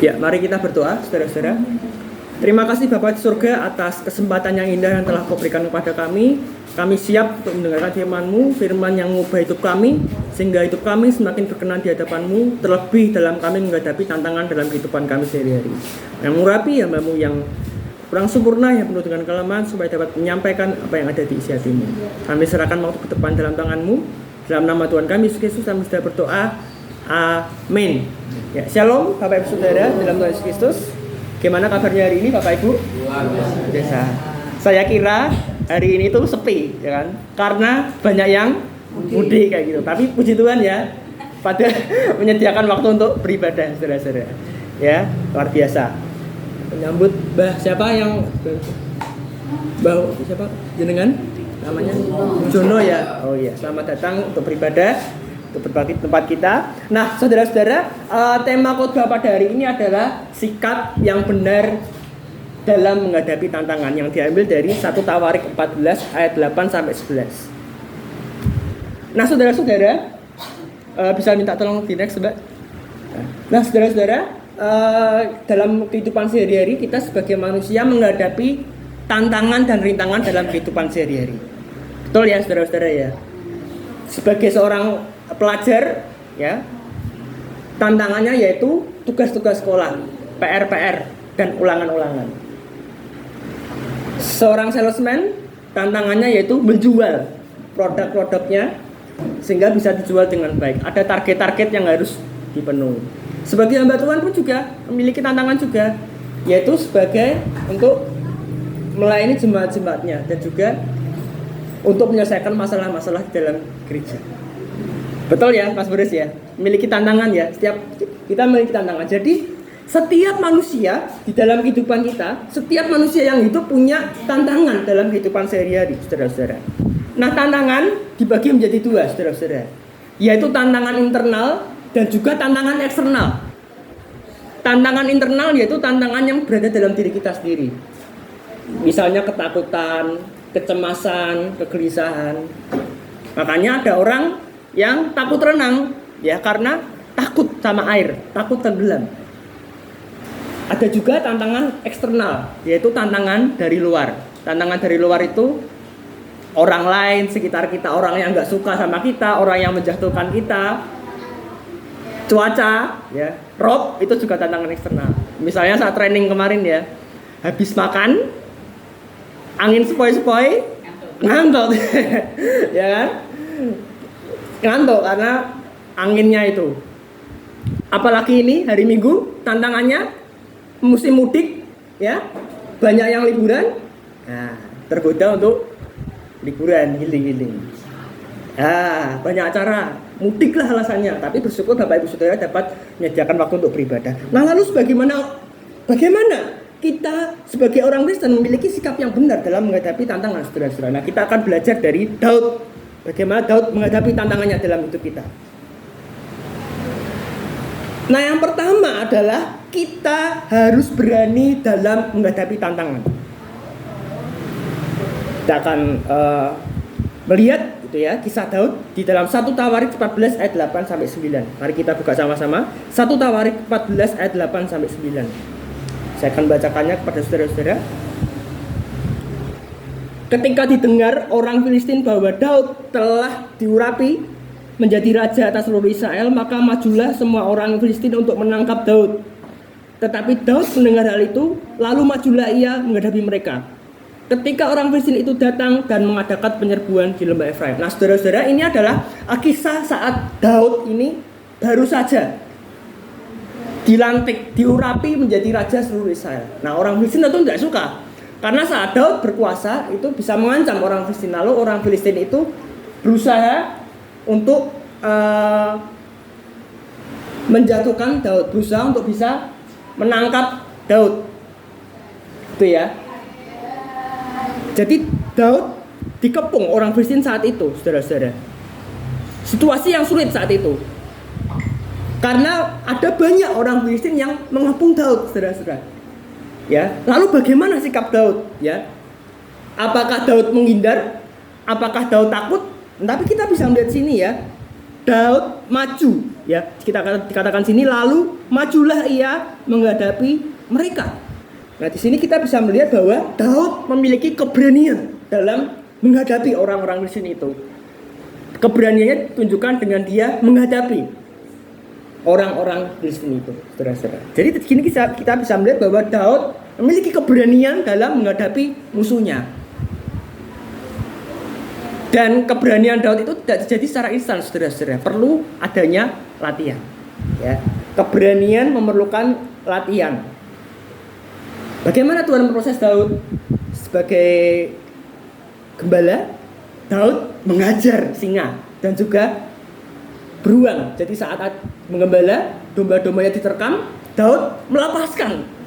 Ya, mari kita berdoa, saudara-saudara. Terima kasih Bapa di surga atas kesempatan yang indah yang telah Kau berikan kepada kami. Kami siap untuk mendengarkan firman-Mu, firman yang mengubah hidup kami, sehingga hidup kami semakin berkenan di hadapan-Mu, terlebih dalam kami menghadapi tantangan dalam kehidupan kami sehari-hari. Yang mengurapi hamba-Mu yang kurang sempurna, yang penuh dengan kelemahan, supaya dapat menyampaikan apa yang ada di isi hati-Mu. Kami serahkan waktu ke depan dalam tangan-Mu. Dalam nama Tuhan kami, Yesus Kristus, kami sudah berdoa. Amin. Ya, shalom Bapak Ibu Saudara dalam Tuhan Yesus Kristus. Gimana kabarnya hari ini Bapak Ibu? Biasa. Saya kira hari ini tuh sepi, ya kan? Karena banyak yang mudik kayak gitu. Tapi puji Tuhan ya, pada menyediakan waktu untuk beribadah, saudara-saudara. Ya, luar biasa. Menyambut Mbah siapa yang Mbah siapa? Jenengan? Namanya Jono ya. Oh iya, selamat datang untuk beribadah, untuk berbagi tempat kita. Nah, saudara-saudara, tema khotbah pada hari ini adalah sikap yang benar dalam menghadapi tantangan, yang diambil dari 1 Tawarik 14 ayat 8 sampai 11. Nah, saudara-saudara, bisa minta tolong di next, Mbak. Nah, saudara-saudara, dalam kehidupan sehari-hari kita sebagai manusia menghadapi tantangan dan rintangan dalam kehidupan sehari-hari. Betul ya, saudara-saudara ya. Sebagai seorang pelajar, ya, tantangannya yaitu tugas-tugas sekolah, PR-PR dan ulangan-ulangan. Seorang salesman, tantangannya yaitu menjual produk-produknya sehingga bisa dijual dengan baik. Ada target-target yang harus dipenuhi. Sebagai hamba Tuhan pun juga memiliki tantangan juga, yaitu sebagai untuk melayani jemaat-jemaatnya dan juga untuk menyelesaikan masalah-masalah di dalam gereja. Betul ya, Mas Boris ya? Memiliki tantangan ya. Setiap kita memiliki tantangan. Jadi setiap manusia di dalam kehidupan kita, setiap manusia yang hidup punya tantangan dalam kehidupan sehari-hari, saudara-saudara. Nah, tantangan dibagi menjadi dua, saudara-saudara. Yaitu tantangan internal dan juga tantangan eksternal. Tantangan internal yaitu tantangan yang berada dalam diri kita sendiri. Misalnya ketakutan, kecemasan, kegelisahan. Makanya ada orang yang takut renang, ya, karena takut sama air, takut tenggelam. Ada juga tantangan eksternal, yaitu tantangan dari luar. Tantangan dari luar itu orang lain sekitar kita, orang yang nggak suka sama kita, orang yang menjatuhkan kita, cuaca, ya, rob, itu juga tantangan eksternal. Misalnya saat training kemarin ya, habis makan, angin sepoi-sepoi, ngantuk, ya kan? Ngantuk karena anginnya itu. Apalagi ini hari Minggu, tantangannya musim mudik, ya, banyak yang liburan. Nah, tergoda untuk liburan, healing. Banyak acara, mudiklah alasannya. Tapi bersyukur Bapak Ibu Saudara dapat menyediakan waktu untuk beribadah. Nah, lalu bagaimana kita sebagai orang Kristen memiliki sikap yang benar dalam menghadapi tantangan, saudara-saudara? Nah, kita akan belajar dari Daud. Bagaimana Daud menghadapi tantangannya dalam hidup kita. Nah, yang pertama adalah kita harus berani dalam menghadapi tantangan. Kita akan melihat gitu ya, kisah Daud di dalam 1 Tawarik 14 ayat 8 sampai 9. Mari kita buka sama-sama 1 Tawarik 14 ayat 8 sampai 9. Saya akan bacakannya kepada saudara-saudara. Ketika didengar orang Filistin bahwa Daud telah diurapi menjadi raja atas seluruh Israel, maka majulah semua orang Filistin untuk menangkap Daud. Tetapi Daud mendengar hal itu, lalu majulah ia menghadapi mereka. Ketika orang Filistin itu datang dan mengadakan penyerbuan di lembah Efraim. Nah, saudara-saudara, ini adalah kisah saat Daud ini baru saja dilantik, diurapi menjadi raja seluruh Israel. Nah, orang Filistin tentu tidak suka, karena saat Daud berkuasa itu bisa mengancam orang Filistin. Lalu orang Filistin itu berusaha untuk menjatuhkan Daud, berusaha untuk bisa menangkap Daud, itu ya. Jadi Daud dikepung orang Filistin saat itu, saudara-saudara. Situasi yang sulit saat itu, karena ada banyak orang Filistin yang mengepung Daud, saudara-saudara. Ya, lalu bagaimana sikap Daud? Ya, apakah Daud menghindar? Apakah Daud takut? Tapi kita bisa melihat sini ya, Daud maju, ya kita dikatakan sini lalu majulah ia menghadapi mereka. Nah di sini kita bisa melihat bahwa Daud memiliki keberanian dalam menghadapi orang-orang Filistin itu. Keberaniannya ditunjukkan dengan dia menghadapi orang-orang Filistin itu, saudara-saudara. Jadi di sini kita bisa melihat bahwa Daud memiliki keberanian dalam menghadapi musuhnya. Dan keberanian Daud itu tidak terjadi secara instan, saudara-saudara. Perlu adanya latihan. Ya. Keberanian memerlukan latihan. Bagaimana Tuhan memproses Daud? Sebagai gembala, Daud mengajar singa dan juga beruang. Jadi saat menggembala, domba-dombanya diterkam, Daud melepaskan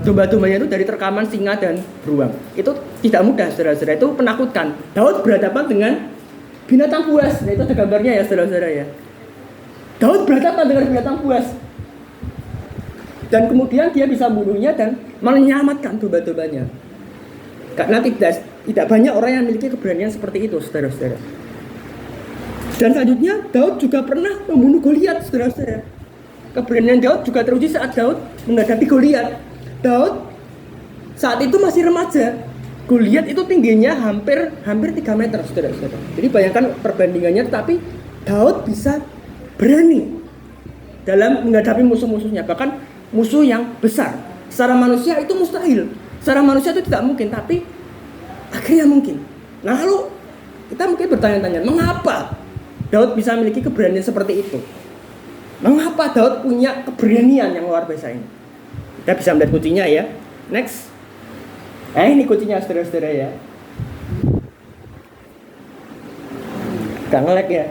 domba-dombanya itu dari terkaman singa dan beruang. Itu tidak mudah, saudara-saudara. Itu penakutkan. Daud berhadapan dengan binatang buas. Nah, itu ada gambarnya ya, saudara-saudara ya. Daud berhadapan dengan binatang buas. Dan kemudian dia bisa membunuhnya dan menyelamatkan domba-dombanya. Karena tidak banyak orang yang memiliki keberanian seperti itu, saudara-saudara. Dan selanjutnya Daud juga pernah membunuh Goliat, saudara-saudara. Keberanian Daud juga teruji saat Daud menghadapi Goliat. Daud saat itu masih remaja. Goliat itu tingginya hampir 3 meter, saudara-saudara. Jadi bayangkan perbandingannya, tapi Daud bisa berani dalam menghadapi musuh-musuhnya, bahkan musuh yang besar. Secara manusia itu mustahil. Secara manusia itu tidak mungkin, tapi akhirnya mungkin. Nah, lalu kita mungkin bertanya-tanya, mengapa Daud bisa memiliki keberanian seperti itu? Mengapa Daud punya keberanian yang luar biasa ini? Kita bisa melihat kuncinya ya. Next. Ini kuncinya, saudara-saudara ya. Gak nge-lag ya.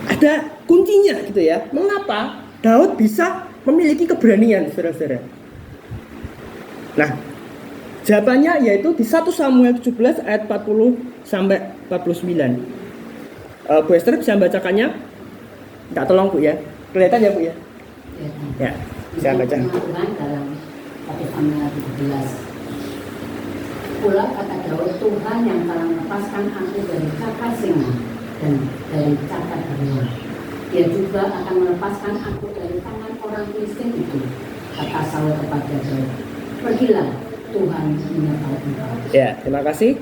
Ada kuncinya gitu ya. Mengapa Daud bisa memiliki keberanian, saudara-saudara? Nah, jawabannya yaitu di 1 Samuel 17 ayat 40 sampai 49. Bu Esther bisa membacakannya? Tidak, tolong Bu ya. Kelihatan ya Bu ya? Ya, bisa baca. Tuhan dalam 1 Samuel 17. Pula kata Daud, Tuhan yang telah melepaskan aku dari cakar singa dan dari cakar beruang. Dia juga akan melepaskan aku dari tangan orang Filistin itu. Kata Saul kepada Daud, pergilah, Tuhan menyertai engkau. Ya, terima kasih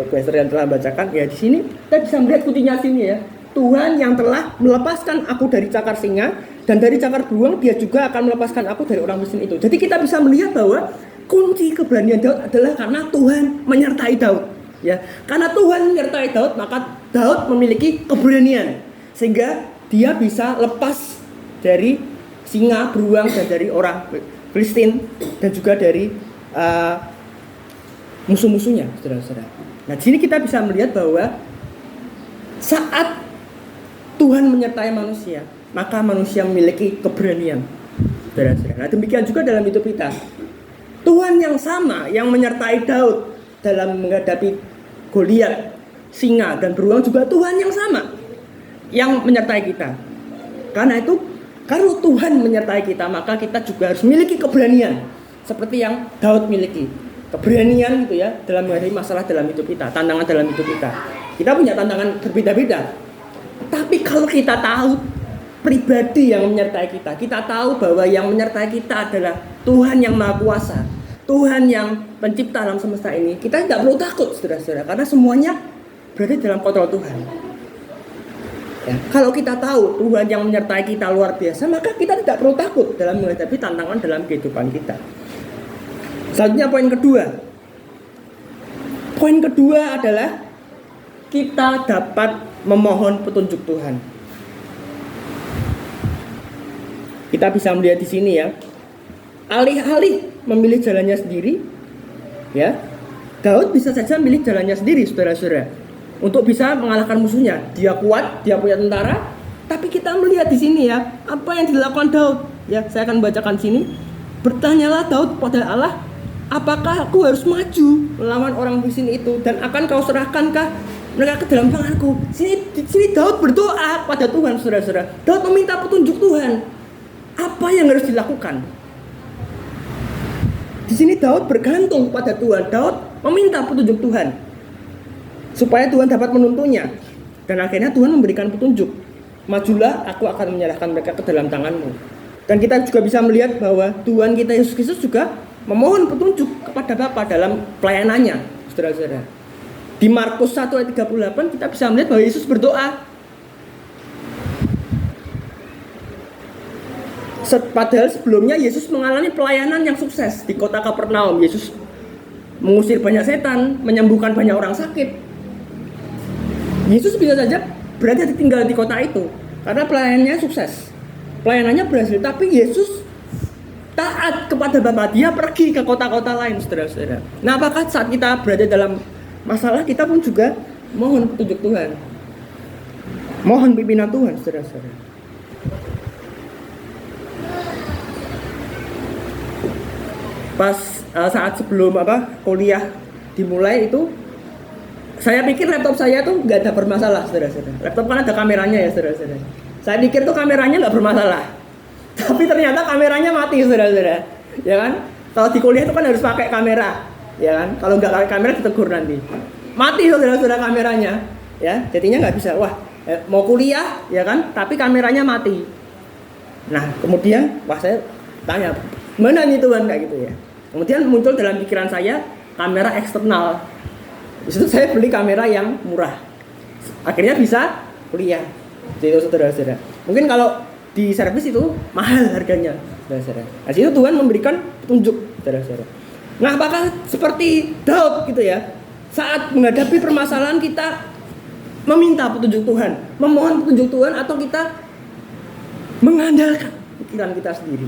Bu Esther yang telah membacakan. Ya, di sini kita bisa melihat kuncinya sini ya. Tuhan yang telah melepaskan aku dari cakar singa dan dari cakar beruang, dia juga akan melepaskan aku dari orang Filistin itu. Jadi kita bisa melihat bahwa kunci keberanian Daud adalah karena Tuhan menyertai Daud. Ya, karena Tuhan menyertai Daud, maka Daud memiliki keberanian sehingga dia bisa lepas dari singa, beruang dan dari orang Filistin dan juga dari musuh-musuhnya, saudara-saudara. Nah, di sini kita bisa melihat bahwa saat Tuhan menyertai manusia, maka manusia memiliki keberanian, saudara-saudara. Nah, demikian juga dalam hidup kita. Tuhan yang sama yang menyertai Daud dalam menghadapi Goliat, singa dan beruang, juga Tuhan yang sama yang menyertai kita. Karena itu, kalau Tuhan menyertai kita, maka kita juga harus memiliki keberanian seperti yang Daud miliki. Keberanian gitu ya dalam menghadapi masalah dalam hidup kita, tantangan dalam hidup kita. Kita punya tantangan berbeda-beda. Tapi kalau kita tahu pribadi yang menyertai kita, kita tahu bahwa yang menyertai kita adalah Tuhan yang Maha Kuasa, Tuhan yang pencipta alam semesta ini, kita tidak perlu takut, saudara-saudara, karena semuanya berada dalam kontrol Tuhan. Ya, kalau kita tahu Tuhan yang menyertai kita luar biasa, maka kita tidak perlu takut dalam menghadapi tantangan dalam kehidupan kita. Selanjutnya poin kedua. Poin kedua adalah kita dapat memohon petunjuk Tuhan. Kita bisa melihat di sini ya. Alih-alih memilih jalannya sendiri, ya, Daud bisa saja memilih jalannya sendiri, saudara-saudara, untuk bisa mengalahkan musuhnya. Dia kuat, dia punya tentara. Tapi kita melihat di sini ya, apa yang dilakukan Daud. Ya, saya akan bacakan sini. Bertanyalah Daud pada Allah, apakah aku harus maju melawan orang Filistin itu, dan akan kau serahkankah mereka ke dalam tanganku? Sini Daud berdoa pada Tuhan, saudara-saudara. Daud meminta petunjuk Tuhan. Apa yang harus dilakukan? Di sini Daud bergantung pada Tuhan. Daud meminta petunjuk Tuhan. supaya Tuhan dapat menuntunnya. Dan akhirnya Tuhan memberikan petunjuk. Majulah, aku akan menyerahkan mereka ke dalam tanganmu. Dan kita juga bisa melihat bahwa Tuhan kita Yesus Kristus juga memohon petunjuk kepada Bapa dalam pelayanannya, saudara-saudara. Di Markus 1 ayat 38 kita bisa melihat bahwa Yesus berdoa. Padahal sebelumnya Yesus mengalami pelayanan yang sukses di kota Kapernaum. Yesus mengusir banyak setan, menyembuhkan banyak orang sakit. Yesus bisa saja berada tinggal di kota itu karena pelayanannya sukses, pelayanannya berhasil. Tapi Yesus taat kepada Bapa, dia pergi ke kota-kota lain, saudara-saudara. Nah, apakah saat kita berada dalam masalah kita pun juga mohon petunjuk Tuhan, mohon pimpinan Tuhan, saudara-saudara. Pas saat sebelum kuliah dimulai itu, saya pikir laptop saya tuh nggak ada bermasalah, saudara-saudara. Laptop kan ada kameranya ya, saudara-saudara. Saya pikir tuh kameranya nggak bermasalah, tapi ternyata kameranya mati, saudara-saudara. Ya kan? Kalau di kuliah itu kan harus pakai kamera, ya kan? Kalau nggak pakai kamera ditegur nanti. Mati, saudara-saudara, kameranya. Ya, jadinya nggak bisa. Wah, mau kuliah, ya kan? Tapi kameranya mati. Nah, kemudian, saya tanya, mana nih Tuhan, kayak gitu ya. Kemudian muncul dalam pikiran saya kamera eksternal. Di situ saya beli kamera yang murah. Akhirnya bisa kuliah. Jadi saudara-saudara, mungkin kalau di servis itu mahal harganya, saudara-saudara. Nah, situ Tuhan memberikan petunjuk, saudara-saudara. Nah, apakah seperti Daud gitu ya? Saat menghadapi permasalahan kita meminta petunjuk Tuhan, memohon petunjuk Tuhan, atau kita mengandalkan pikiran kita sendiri,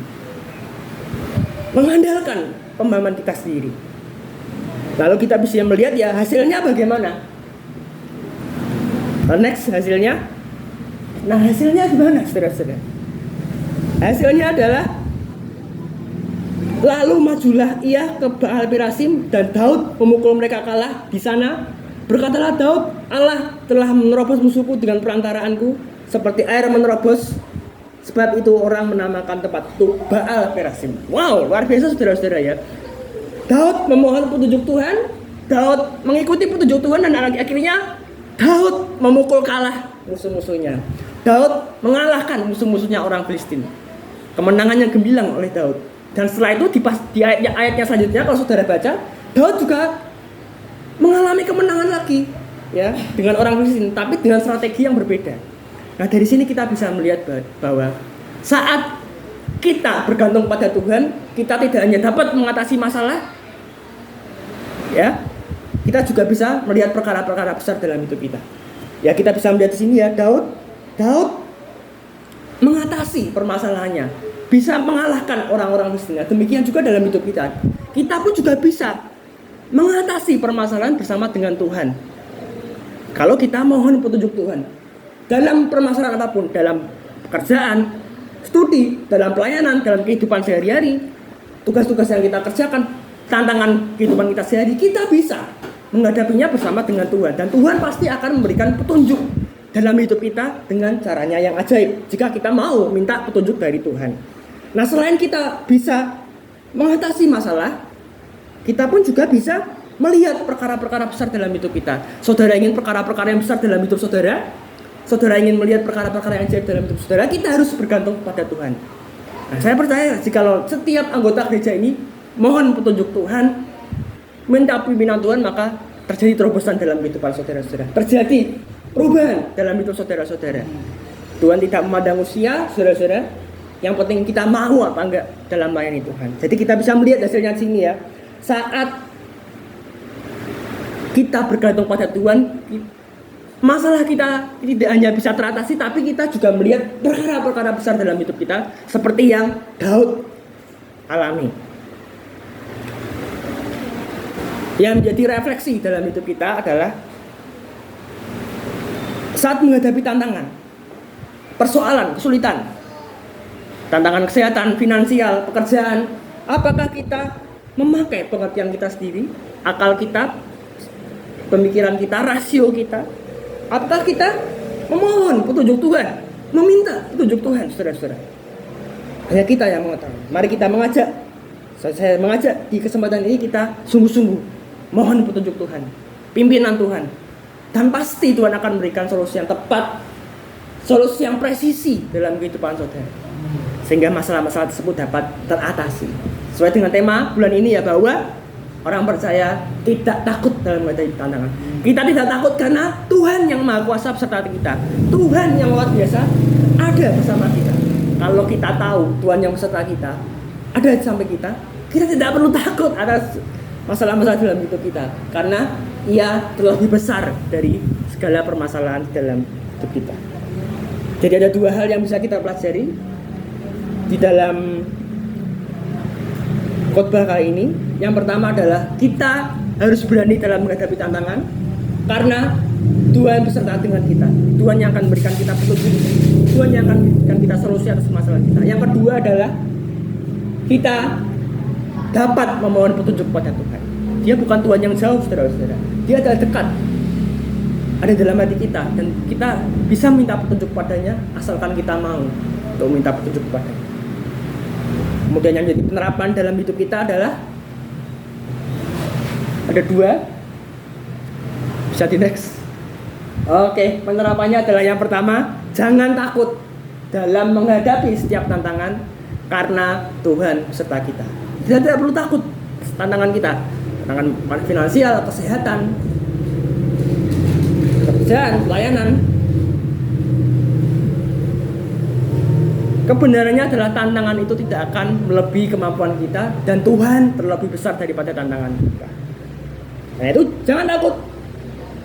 mengandalkan pemahaman kita sendiri. Lalu kita bisa melihat ya hasilnya bagaimana. Next hasilnya. Nah, hasilnya gimana, saudara-saudara? Hasilnya adalah lalu majulah ia ke Baal Perasim dan Daud memukul mereka kalah di sana. Berkatalah Daud, Allah telah menerobos musuhku dengan perantaraanku seperti air menerobos. Sebab itu orang menamakan tempat itu Baal Perasim. Wow, luar biasa, saudara-saudara ya. Daud memohon petunjuk Tuhan, Daud mengikuti petunjuk Tuhan, dan akhirnya Daud memukul kalah musuh-musuhnya. Daud mengalahkan musuh-musuhnya orang Filistin. Kemenangan yang gemilang oleh Daud. Dan setelah itu di ayatnya selanjutnya, kalau saudara baca, Daud juga mengalami kemenangan lagi, ya, dengan orang Filistin, tapi dengan strategi yang berbeda. Nah, dari sini kita bisa melihat bahwa saat kita bergantung pada Tuhan, kita tidak hanya dapat mengatasi masalah, ya, kita juga bisa melihat perkara-perkara besar dalam hidup kita. Ya, kita bisa melihat di sini ya, Daud mengatasi permasalahannya, bisa mengalahkan orang-orang Filistin. Demikian juga dalam hidup kita. Kita pun juga bisa mengatasi permasalahan bersama dengan Tuhan. Kalau kita mohon petunjuk Tuhan. Dalam permasalahan apapun, dalam pekerjaan, studi, dalam pelayanan, dalam kehidupan sehari-hari, tugas-tugas yang kita kerjakan, tantangan kehidupan kita sehari, kita bisa menghadapinya bersama dengan Tuhan. Dan Tuhan pasti akan memberikan petunjuk dalam hidup kita dengan caranya yang ajaib, jika kita mau minta petunjuk dari Tuhan. Nah, selain kita bisa mengatasi masalah, kita pun juga bisa melihat perkara-perkara besar dalam hidup kita. Saudara ingin perkara-perkara yang besar dalam hidup saudara? Saudara ingin melihat perkara-perkara yang ajaib dalam hidup saudara? Kita harus bergantung kepada Tuhan. Nah, saya percaya jikalau setiap anggota gereja ini mohon petunjuk Tuhan, minta pimpinan Tuhan, maka terjadi terobosan dalam kehidupan saudara-saudara. Terjadi perubahan dalam hidup saudara-saudara. Tuhan tidak memandang usia, saudara-saudara. Yang penting kita mau apa enggak dalam melayani Tuhan. Jadi kita bisa melihat hasilnya di sini ya. Saat kita bergantung pada Tuhan, masalah kita tidak hanya bisa teratasi, tapi kita juga melihat perkara-perkara besar dalam hidup kita seperti yang Daud alami. Yang menjadi refleksi dalam hidup kita adalah saat menghadapi tantangan, persoalan, kesulitan, tantangan kesehatan, finansial, pekerjaan, apakah kita memakai pengertian kita sendiri, akal kita, pemikiran kita, rasio kita? Apakah kita memohon petunjuk Tuhan, meminta petunjuk Tuhan, saudara-saudara? Hanya kita yang mengetahui. Mari kita mengajak, saya mengajak di kesempatan ini kita sungguh-sungguh mohon petunjuk Tuhan, pimpinan Tuhan, Dan pasti Tuhan akan memberikan solusi yang tepat, solusi yang presisi dalam kehidupan saudara, sehingga masalah-masalah tersebut dapat teratasi. Sesuai dengan tema bulan ini ya, bahwa orang percaya tidak takut dalam menghadapi tantangan. Kita tidak takut karena Tuhan yang Maha Kuasa beserta kita. Tuhan yang luar biasa ada bersama kita. Kalau kita tahu Tuhan yang beserta kita ada sampai kita tidak perlu takut atas masalah-masalah dalam hidup kita, karena Ia terlebih besar dari segala permasalahan dalam hidup kita. Jadi ada dua hal yang bisa kita pelajari di dalam khotbah kali ini. Yang pertama adalah kita harus berani dalam menghadapi tantangan, karena Tuhan beserta dengan kita. Tuhan yang akan memberikan kita petunjuk, Tuhan yang akan memberikan kita solusi atas masalah kita. Yang kedua adalah kita dapat memohon petunjuk kepada Tuhan. Dia bukan Tuhan yang jauh, saudara-saudara. Dia adalah dekat, ada dalam hati kita, dan kita bisa minta petunjuk padanya asalkan kita mau untuk minta petunjuk kepadanya. Kemudian yang jadi penerapan dalam hidup kita adalah ada dua. Bisa di next. Oke, penerapannya adalah yang pertama, jangan takut dalam menghadapi setiap tantangan, karena Tuhan beserta kita. Kita tidak perlu takut tantangan kita, tantangan finansial, kesehatan, pekerjaan, pelayanan. Kebenarannya adalah tantangan itu tidak akan melebihi kemampuan kita, dan Tuhan terlebih besar daripada tantangan kita. Nah itu jangan takut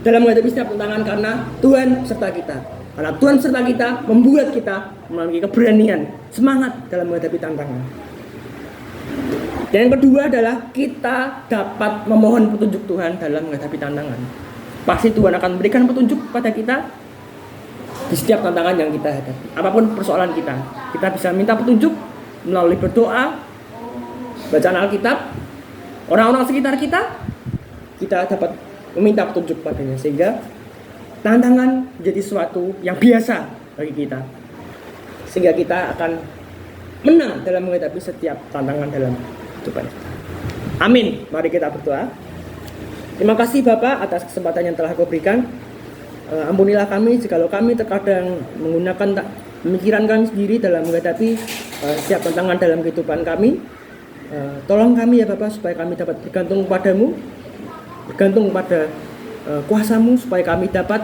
dalam menghadapi setiap tantangan, karena Tuhan serta kita. Karena Tuhan serta kita membuat kita memiliki keberanian, semangat dalam menghadapi tantangan. Dan yang kedua adalah kita dapat memohon petunjuk Tuhan dalam menghadapi tantangan. Pasti Tuhan akan memberikan petunjuk kepada kita di setiap tantangan yang kita hadapi. Apapun persoalan kita bisa minta petunjuk melalui berdoa, bacaan Alkitab, orang-orang sekitar kita dapat meminta petunjuk padanya, sehingga tantangan menjadi sesuatu yang biasa bagi kita, sehingga kita akan menang dalam menghadapi setiap tantangan dalam kehidupan kita. Amin. Mari kita berdoa. Terima kasih Bapak atas kesempatan yang telah Kau berikan. Ampunilah kami jikalau kami terkadang menggunakan pemikiran kami sendiri dalam menghadapi setiap tantangan dalam kehidupan kami. Tolong kami ya Bapak, supaya kami dapat bergantung kepadamu, bergantung pada kuasa-Mu, supaya kami dapat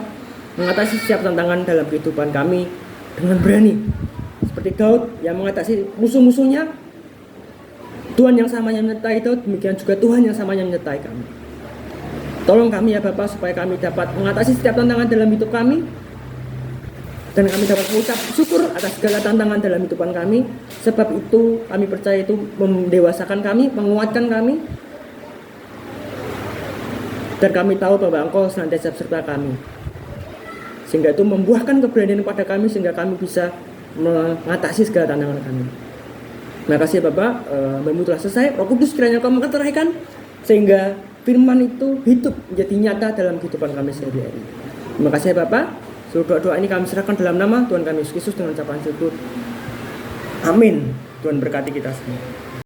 mengatasi setiap tantangan dalam kehidupan kami dengan berani. Seperti Daud yang mengatasi musuh-musuhnya, Tuhan yang samanya menyertai Daud, demikian juga Tuhan yang samanya menyertai kami. Tolong kami ya Bapak, supaya kami dapat mengatasi setiap tantangan dalam hidup kami, dan kami dapat mengucap syukur atas segala tantangan dalam kehidupan kami. Sebab itu kami percaya itu mendewasakan kami, menguatkan kami, dan kami tahu bahwa Engkau senantiasa beserta kami, sehingga itu membuahkan keberanian kepada kami, sehingga kami bisa mengatasi segala tantangan kami. Terima kasih Bapak, Minggu telah selesai. Roh Kudus kiranya Kau mengerahkan, sehingga firman itu hidup menjadi nyata dalam kehidupan kami sehari-hari. Terima kasih Bapak. Seluruh doa-doa ini kami serahkan dalam nama Tuhan kami Yesus Kristus dengan ucapan syukur. Amin. Tuhan berkati kita semua.